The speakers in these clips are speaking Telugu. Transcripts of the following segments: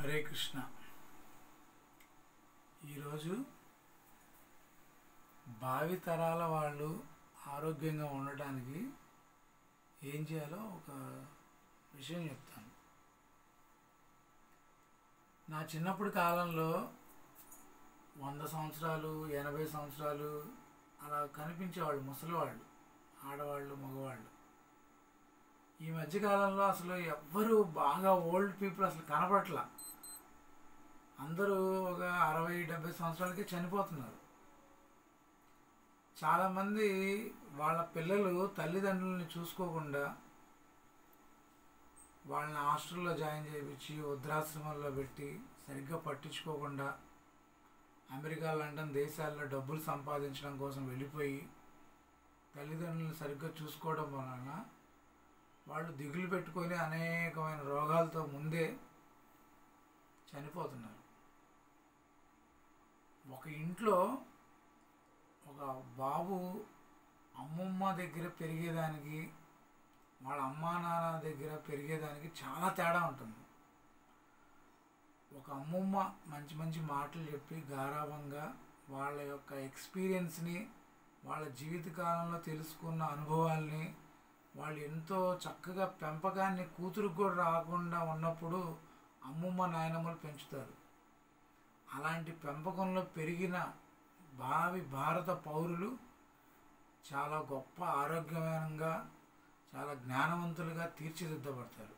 హరే కృష్ణ. ఈరోజు భావితరాల వాళ్ళు ఆరోగ్యంగా ఉండటానికి ఏం చేయాలో ఒక విషయం చెప్తాను. నా చిన్నప్పటి కాలంలో 100 సంవత్సరాలు 80 సంవత్సరాలు అలా కనిపించేవాళ్ళు, ముసలివాళ్ళు, ఆడవాళ్ళు, మగవాళ్ళు. ఈ మధ్యకాలంలో అసలు ఎవ్వరు బాగా ఓల్డ్ పీపుల్ అసలు కనపడట్లా. అందరూ ఒక 60-70 సంవత్సరాలకి చనిపోతున్నారు. చాలామంది వాళ్ళ పిల్లలు తల్లిదండ్రులని చూసుకోకుండా వాళ్ళని హాస్టల్లో జాయిన్ చేయించి వృద్ధాశ్రమాల్లో పెట్టి సరిగ్గా పట్టించుకోకుండా అమెరికా, లండన్ దేశాల్లో డబ్బులు సంపాదించడం కోసం వెళ్ళిపోయి తల్లిదండ్రులను సరిగ్గా చూసుకోవడం వలన వాళ్ళు దిగులు పెట్టుకొని అనేకమైన రోగాలతో ముందే చనిపోతున్నారు. ఒక ఇంట్లో ఒక బాబు అమ్మమ్మ దగ్గర పెరిగేదానికి వాళ్ళ అమ్మా నాన్న దగ్గర పెరిగేదానికి చాలా తేడా ఉంటుంది. ఒక అమ్మమ్మ మంచి మంచి మాటలు చెప్పి గారాబంగా వాళ్ళ యొక్క ఎక్స్పీరియన్స్ని, వాళ్ళ జీవితకాలంలో తెలుసుకున్న అనుభవాల్ని, వాళ్ళు ఎంతో చక్కగా పెంపకాన్ని కూతురుకు కూడా రాకుండా ఉన్నప్పుడు అమ్మమ్మ నాయనమ్మలు పెంచుతారు. అలాంటి పెంపకంలో పెరిగిన భారత పౌరులు చాలా గొప్ప ఆరోగ్యవంతంగా, చాలా జ్ఞానవంతులుగా తీర్చిదిద్దబడతారు.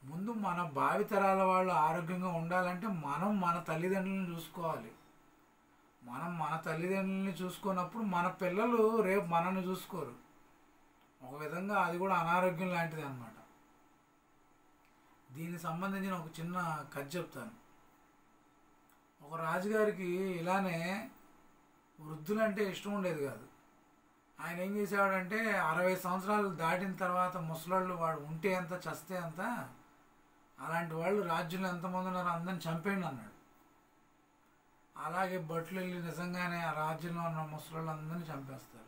ముందు మన భావితరాల వాళ్ళు ఆరోగ్యంగా ఉండాలంటే మనం మన తల్లిదండ్రులను చూసుకోవాలి. మనం మన తల్లిదండ్రులని చూసుకున్నప్పుడు మన పిల్లలు రేపు మనల్ని చూసుకోరు. ఒక విధంగా అది కూడా అనారోగ్యం లాంటిది అన్నమాట. దీనికి సంబంధించిన ఒక చిన్న కథ చెప్తాను. ఒక రాజుగారికి ఇలానే వృద్ధులంటే ఇష్టం ఉండేది కాదు. ఆయన ఏం చేసేవాడంటే 60 సంవత్సరాలు దాటిన తర్వాత ముసలాళ్ళు వాడు ఉంటే ఎంత చస్తే అంత, అలాంటి వాళ్ళు రాజ్యంలో ఎంతమంది ఉన్నారో అందరిని చంపేయండి అన్నాడు. అలాగే బట్లు వెళ్ళి నిజంగానే ఆ రాజ్యంలో ఉన్న ముసలాళ్ళు అందరినీ చంపేస్తారు.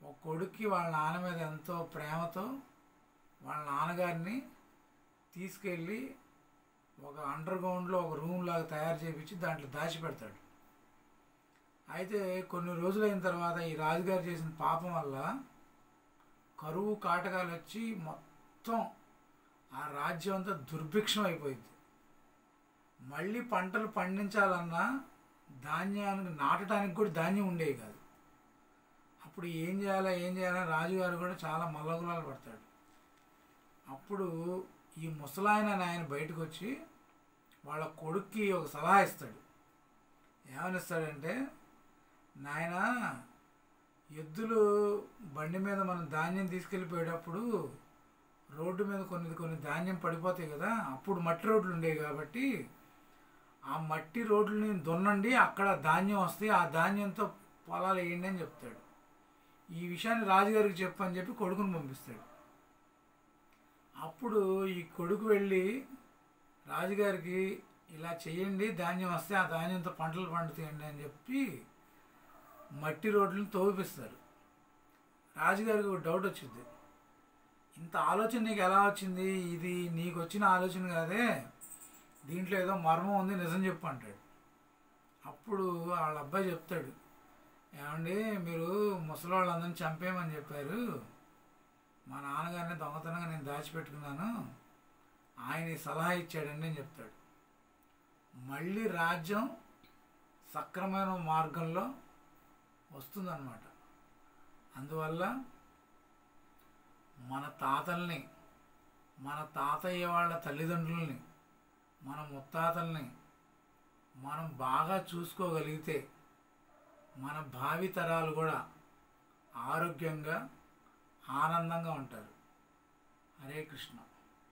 ఒక కొడుక్కి వాళ్ళ నాన్న మీద ఎంతో ప్రేమతో వాళ్ళ నాన్నగారిని తీసుకెళ్ళి ఒక అండర్ గ్రౌండ్లో ఒక రూమ్ లాగా తయారు చేయించి దాంట్లో దాచిపెడతాడు. అయితే కొన్ని రోజులైన తర్వాత ఈ రాజుగారు చేసిన పాపం వల్ల కరువు కాటకాలు వచ్చి మొత్తం ఆ రాజ్యం అంతా దుర్భిక్షం అయిపోయింది. మళ్ళీ పంటలు పండించాలన్నా ధాన్యానికి నాటడానికి కూడా ధాన్యం ఉండేవి కాదు. అప్పుడు ఏం చేయాలని రాజుగారు కూడా చాలా మల్లగులాలు పడతాడు. అప్పుడు ఈ ముసలాయన ఆయన బయటకు వచ్చి వాళ్ళ కొడుక్కి ఒక సలహా ఇస్తాడు. ఏమనిస్తాడంటే, నాయన, ఎద్దులు బండి మీద మనం ధాన్యం తీసుకెళ్ళిపోయేటప్పుడు రోడ్డు మీద కొన్ని ధాన్యం పడిపోతాయి కదా, అప్పుడు మట్టి రోడ్లు ఉండేవి కాబట్టి ఆ మట్టి రోడ్లని దున్నండి, అక్కడ ధాన్యం వస్తాయి, ఆ ధాన్యంతో పొలాలు వేయండి అని చెప్తాడు. ఈ విషయాన్ని రాజుగారికి చెప్పని చెప్పి కొడుకుని పంపిస్తాడు. అప్పుడు ఈ కొడుకు వెళ్ళి రాజుగారికి ఇలా చేయండి, ధాన్యం వస్తే ఆ ధాన్యంతో పంటలు పండుతాయండి అని చెప్పి మట్టి రోడ్లను తవ్విపిస్తారు. రాజుగారికి ఒక డౌట్ వచ్చింది. ఇంత ఆలోచన నీకు ఎలా వచ్చింది? ఇది నీకు వచ్చిన ఆలోచన కాదే, దీంట్లో ఏదో మర్మం ఉంది, నిజం చెప్పు అంటాడు. అప్పుడు వాళ్ళ అబ్బాయి చెప్తాడు, ఏమండి, మీరు ముసలి వాళ్ళందరినీ చంపేయమని చెప్పారు, మా నాన్నగారిని దొంగతనంగా నేను దాచిపెట్టుకున్నాను, ఆయన సలహా ఇచ్చాడండి అని చెప్తాడు. మళ్ళీ రాజ్యం సక్రమైన మార్గంలో వస్తుందన్నమాట. అందువల్ల మన తాతల్ని, మన తాతయ్య వాళ్ళ తల్లిదండ్రుల్ని, మన ముత్తాతల్ని మనం బాగా చూసుకోగలిగితే మన భావితరాలు కూడా ఆరోగ్యంగా, ఆనందంగా ఉంటారు. హరే కృష్ణ.